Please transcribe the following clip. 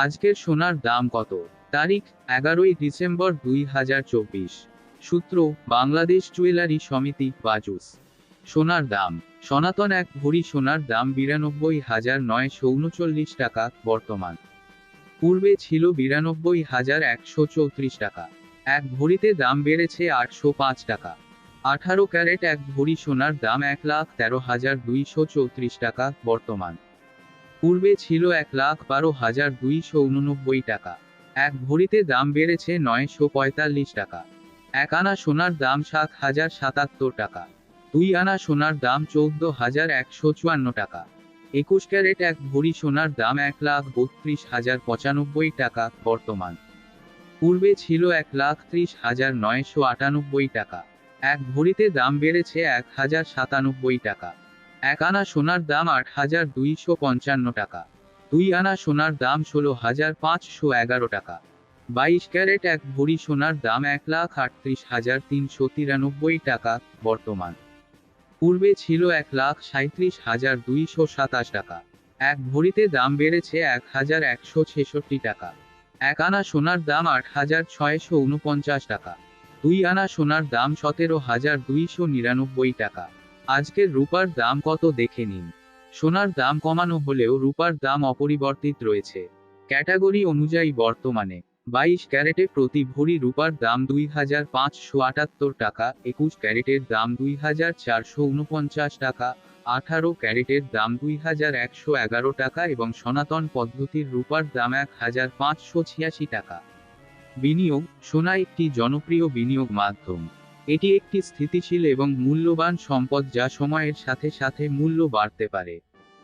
আজকের সোনার দাম কত? তারিখ 11ই ডিসেম্বর 2024। সূত্র বাংলাদেশ জুয়েলারি সমিতি বাজুস। সোনার দাম সনাতন 1 ভরি সোনার দাম 92,939 টাকা বর্তমান। পূর্বে ছিল 92,134 টাকা। 1 ভরিতে দাম বেড়েছে 805 টাকা। 18 ক্যারেট 1 ভরি সোনার দাম 1,13,234 টাকা বর্তমান। পূর্বে ছিল 1,12,289 টাকা। 1 ভরিতে দাম বেড়েছে 945 টাকা। 1 আনা সোনার দাম 7,077 টাকা। 2 আনা সোনার দাম 14,154 টাকা। 21 ক্যারেট 1 ভরি সোনার দাম 1,32,095 টাকা বর্তমান। পূর্বে ছিল 1,30,998 টাকা। 1 ভরিতে দাম বেড়েছে 1,097 টাকা। 1 আনা সোনার দাম 8,255 টাকা। 2 আনা সোনার দাম 16,511 টাকা। 22 ক্যারেট 1 ভরি সোনার দাম 1,38,393 টাকা বর্তমান। পূর্বে ছিল 1,37,227 টাকা। 1 ভরিতে দাম বেড়েছে 1,166 টাকা। 1 আনা সোনার দাম 8,649 টাকা। 2 আনা সোনার দাম 17,299 টাকা। আজকের রূপার দাম কত দেখে নিন। সোনার দাম কমানো হলেও রূপার দাম অপরিবর্তিত রয়েছে। ক্যাটাগরি অনুযায়ী বর্তমানে 22 ক্যারেটে প্রতি ভরি রূপার দাম 2,578 টাকা, 21 ক্যারেটের দাম 2,449 টাকা, 18 ক্যারেটের দাম 2,111 টাকা এবং সনাতন পদ্ধতির রূপার দাম 1,586 টাকা। বিনিয়োগ সোনা একটি জনপ্রিয় বিনিয়োগ মাধ্যম। এটি একটি স্থিতিশীল এবং মূল্যবান সম্পদ যা সময়ের সাথে সাথে মূল্য বাড়তে পারে।